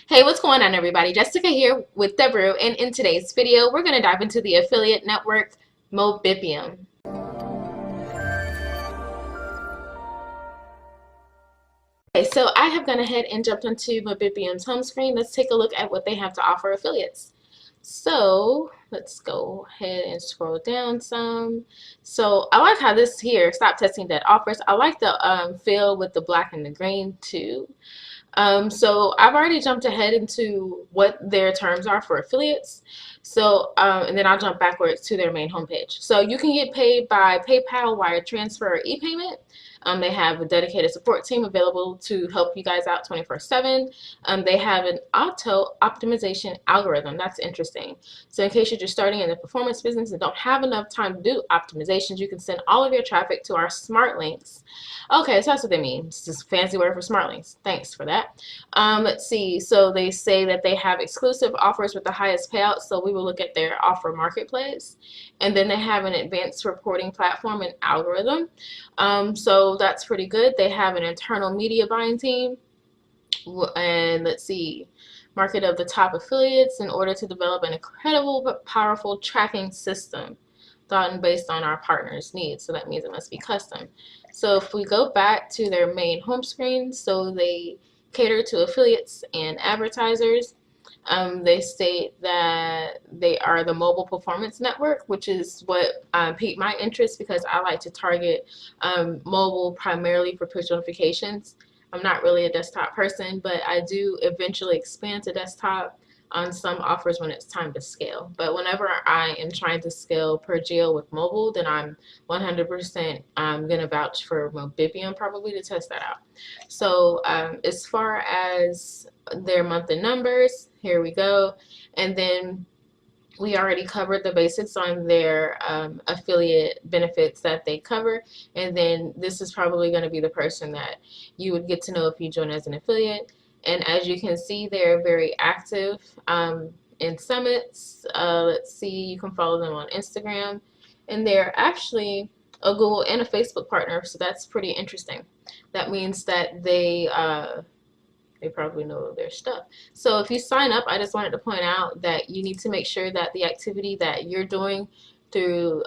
Hey, what's going on, everybody? Jessica here with Debru, and in today's video, we're going to dive into the affiliate network Mobipium. Okay, so I have gone ahead and jumped onto Mobipium's home screen. Let's take a look at what they have to offer affiliates. So let's go ahead and scroll down some. So I like how this here, stop testing dead offers. I like the fill with the black and the green too. So I've already jumped ahead into what their terms are for affiliates. So, and then I'll jump backwards to their main homepage. So you can get paid by PayPal, wire transfer, or e-payment. They have a dedicated support team available to help you guys out 24/7. They have an auto optimization algorithm. That's interesting. So in case you're just starting in the performance business and don't have enough time to do optimizations, you can send all of your traffic to our smart links. Okay, so that's what they mean. It's just a fancy word for smart links. Thanks for that. Let's see. So they say that they have exclusive offers with the highest payouts. So we will look at their offer marketplace. And then they have an advanced reporting platform and algorithm. So that's pretty good. They have an internal media buying team. And let's see. Market of the top affiliates in order to develop an incredible but powerful tracking system thought and based on our partners' needs. So that means it must be custom. So if we go back to their main home screen, so they cater to affiliates and advertisers. They state that they are the mobile performance network, which is what piqued my interest because I like to target mobile primarily for push notifications. I'm not really a desktop person, but I do eventually expand to desktop on some offers when it's time to scale. But whenever I am trying to scale per geo with mobile, then I'm 100% going to vouch for Mobipium probably to test that out. So as far as their monthly numbers, here we go. And then we already covered the basics on their affiliate benefits that they cover. And then this is probably going to be the person that you would get to know if you join as an affiliate. And as you can see, they're very active in summits. Let's see, you can follow them on Instagram. And they're actually a Google and a Facebook partner, so that's pretty interesting. That means that they probably know their stuff. So if you sign up, I just wanted to point out that you need to make sure that the activity that you're doing through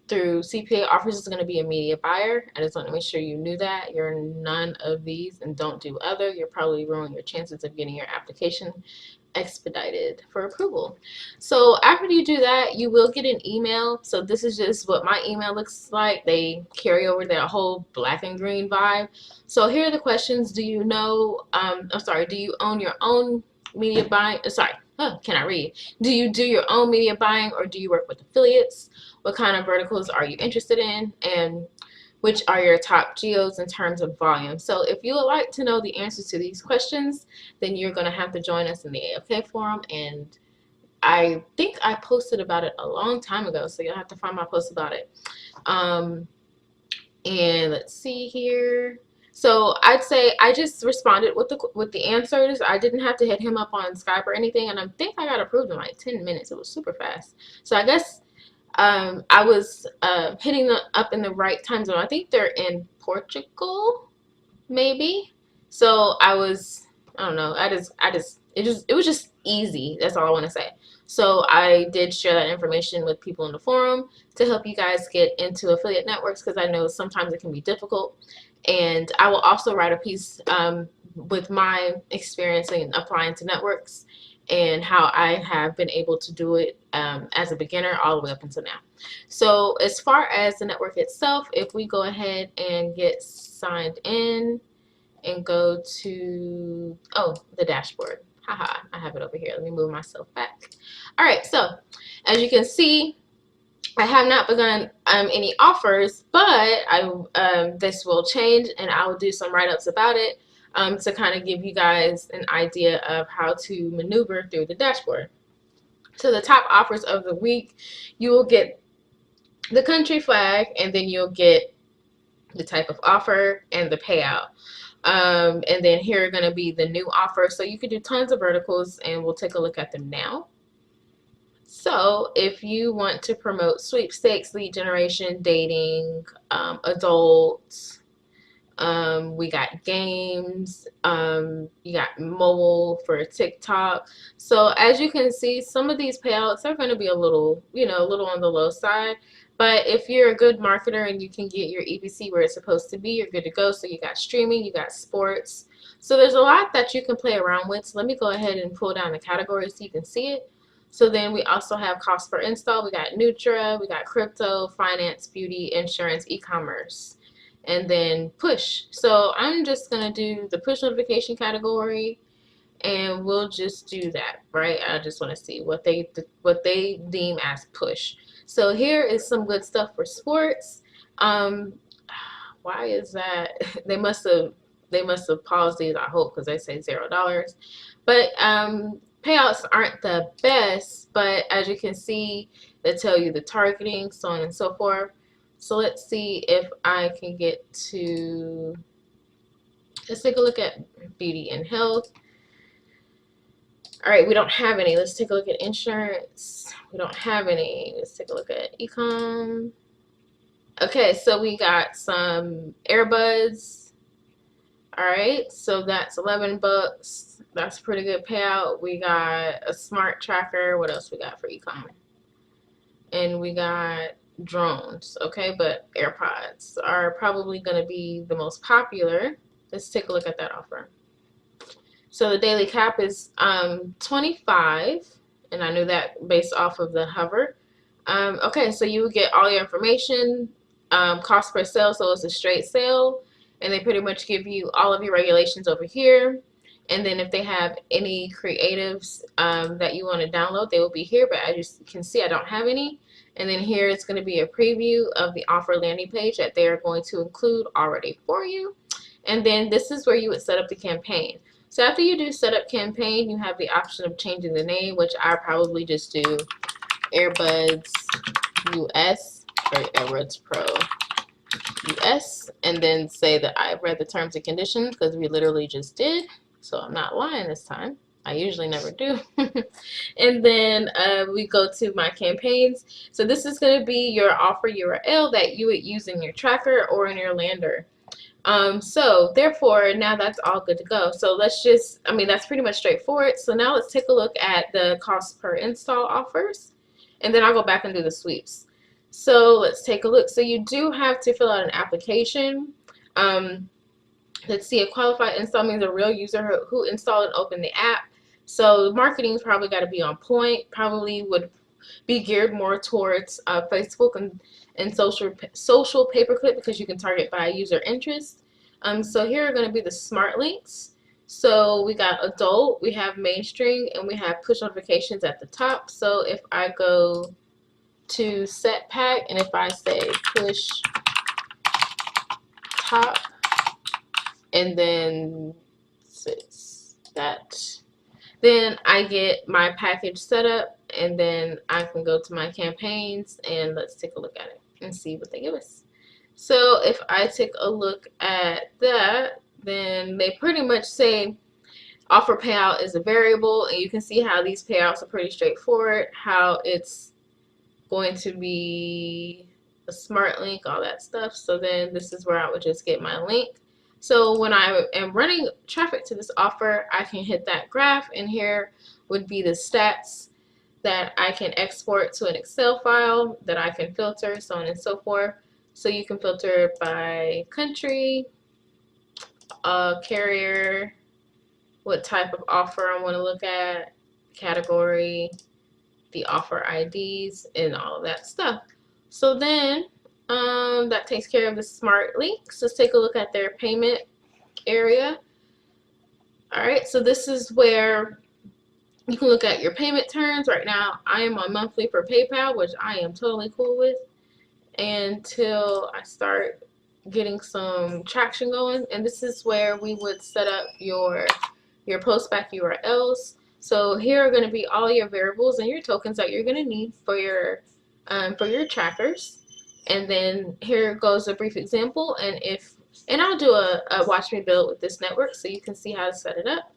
CPA offers is going to be a media buyer. I just want to make sure you knew that. You're none of these and don't do other. You're probably ruining your chances of getting your application expedited for approval. So after you do that, you will get an email. So this is just what my email looks like. They carry over that whole black and green vibe. So here are the questions. Do you know, do you own your own media buying? Can I read? Do you do your own media buying or do you work with affiliates? What kind of verticals are you interested in? And which are your top geos in terms of volume? So if you would like to know the answers to these questions, then you're going to have to join us in the AOK forum. And I think I posted about it a long time ago, so you'll have to find my post about it. And let's see here. So I'd say I just responded with the answers. I didn't have to hit him up on Skype or anything, and I think I got approved in like 10 minutes. It was super fast. So I guess I was hitting them up in the right time zone. I think they're in Portugal, maybe. So I don't know. It was just easy. That's all I want to say. So I did share that information with people in the forum to help you guys get into affiliate networks because I know sometimes it can be difficult. And I will also write a piece with my experience in applying to networks and how I have been able to do it as a beginner all the way up until now. So as far as the network itself, if we go ahead and get signed in and go to, the dashboard. Haha, I have it over here. Let me move myself back. All right, so as you can see, I have not begun any offers, but this will change and I will do some write-ups about it. To kind of give you guys an idea of how to maneuver through the dashboard. So the top offers of the week, you will get the country flag and then you'll get the type of offer and the payout. And then here are going to be the new offers. So you can do tons of verticals and we'll take a look at them now. So if you want to promote sweepstakes, lead generation, dating, adults, We got games. You got mobile for TikTok. So as you can see, some of these payouts are going to be a little, a little on the low side. But if you're a good marketer and you can get your EBC where it's supposed to be, you're good to go. So you got streaming, you got sports. So there's a lot that you can play around with. So let me go ahead and pull down the categories so you can see it. So then we also have cost per install. We got Nutra, we got crypto, finance, beauty, insurance, e-commerce, and then push. So I'm just going to do the push notification category, and we'll just do that, right? I just want to see what they deem as push. So here is some good stuff for sports. Why is that? They must have paused these, I hope, because they say $0. But payouts aren't the best, but as you can see, they tell you the targeting, so on and so forth. So let's see if I can get to, let's take a look at beauty and health. All right, we don't have any. Let's take a look at insurance. We don't have any. Let's take a look at ecom. Okay, so we got some earbuds. All right, so that's $11. That's a pretty good payout. We got a smart tracker. What else we got for ecom? And we got drones. Okay, but AirPods are probably going to be the most popular. Let's take a look at that offer. So the daily cap is 25, and I knew that based off of the hover. Okay, so you get all your information, cost per sale, so it's a straight sale, and they pretty much give you all of your regulations over here. And then if they have any creatives that you want to download, they will be here, but as you can see, I don't have any. And then here it's going to be a preview of the offer landing page that they are going to include already for you. And then this is where you would set up the campaign. So after you do set up campaign, you have the option of changing the name, which I probably just do Earbuds US or Earbuds Pro US, and then say that I've read the terms and conditions, because we literally just did. So I'm not lying this time. I usually never do. And then we go to my campaigns. So this is going to be your offer URL that you would use in your tracker or in your lander. So therefore, now that's all good to go. So let's just, that's pretty much straightforward. So now let's take a look at the cost per install offers, and then I'll go back and do the sweeps. So let's take a look. So you do have to fill out an application. Let's see, a qualified install means a real user who installed and opened the app. So marketing's probably got to be on point, probably would be geared more towards Facebook and social pay-per-click, because you can target by user interest. So here are going to be the smart links. So we got adult, we have mainstream, and we have push notifications at the top. So if I go to set pack, and if I say push top, and then that, then I get my package set up, and then I can go to my campaigns, and let's take a look at it and see what they give us. So if I take a look at that, then they pretty much say offer payout is a variable, and you can see how these payouts are pretty straightforward, how it's going to be a smart link, all that stuff. So then this is where I would just get my link. So when I am running traffic to this offer, I can hit that graph, and here would be the stats that I can export to an Excel file that I can filter, so on and so forth. So you can filter by country, carrier, what type of offer I want to look at, category, the offer IDs, and all of that stuff. So then that takes care of the smart links. Let's take a look at their payment area. All right, so this is where you can look at your payment terms. Right now, I am on monthly for PayPal, which I am totally cool with, until I start getting some traction going. And this is where we would set up your postback URLs. So here are going to be all your variables and your tokens that you're going to need for your trackers. And then here goes a brief example. And I'll do a watch me build with this network so you can see how to set it up.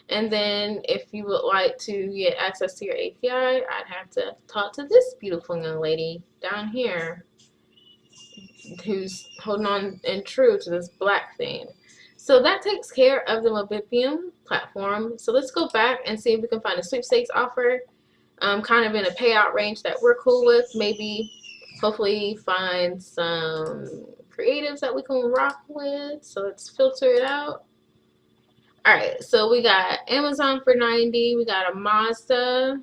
And then if you would like to get access to your API, I'd have to talk to this beautiful young lady down here. who's holding on and true to this black thing. So that takes care of the Mobipium platform. So let's go back and see if we can find a sweepstakes offer, kind of in a payout range that we're cool with. Maybe, hopefully, find some creatives that we can rock with. So let's filter it out. All right, so we got Amazon for 90. We got a Mazda.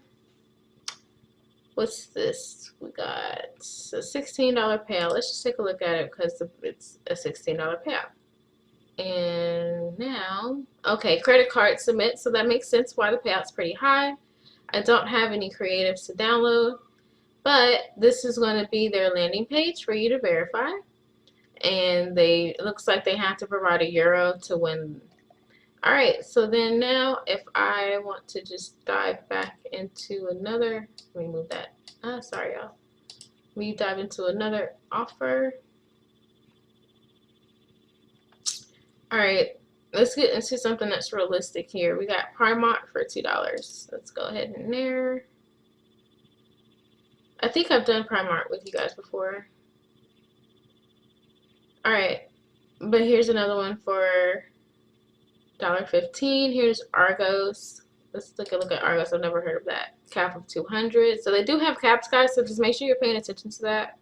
What's this? We got a $16 payout. Let's just take a look at it because it's a $16 payout. And now, okay, credit card submit. So that makes sense why the payout's pretty high. I don't have any creatives to download, but this is going to be their landing page for you to verify. And it looks like they have to provide €1 to win. All right, so then now if I want to just dive back into another, let me move that. Sorry, y'all. We dive into another offer. All right, let's get into something that's realistic here. We got Primark for $2. Let's go ahead and there. I think I've done Primark with you guys before. All right, but here's another one for $1.15. Here's Argos. Let's take a look at Argos. I've never heard of that. Cap of 200. So they do have caps, guys, so just make sure you're paying attention to that.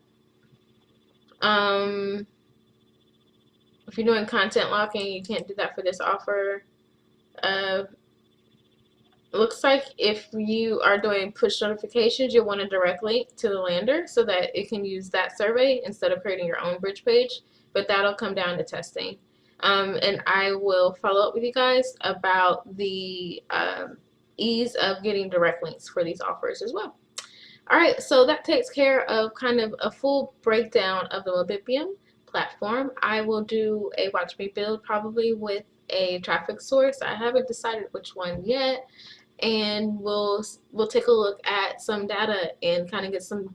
If you're doing content locking, you can't do that for this offer. Looks like if you are doing push notifications, you'll want a direct link to the lander so that it can use that survey instead of creating your own bridge page, but that'll come down to testing. And I will follow up with you guys about the ease of getting direct links for these offers as well. All right, so that takes care of kind of a full breakdown of the Mobipium platform. I will do a watch me build probably with a traffic source. I haven't decided which one yet, and we'll take a look at some data and kind of get some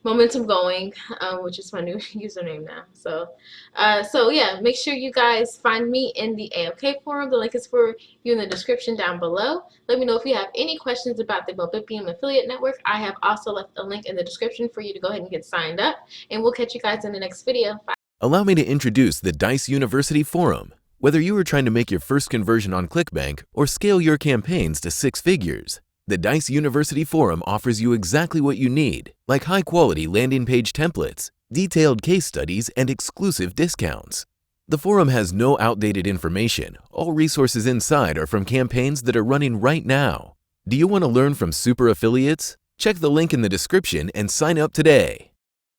momentum going, which is my new username now. So yeah, make sure you guys find me in the AOK forum. The link is for you in the description down below. Let me know if you have any questions about the Mobipium affiliate network. I have also left a link in the description for you to go ahead and get signed up, and we'll catch you guys in the next video. Bye. Allow me to introduce the Dice University Forum. Whether you are trying to make your first conversion on ClickBank or scale your campaigns to 6 figures, the Dice University Forum offers you exactly what you need, like high-quality landing page templates, detailed case studies, and exclusive discounts. The forum has no outdated information. All resources inside are from campaigns that are running right now. Do you want to learn from super affiliates? Check the link in the description and sign up today.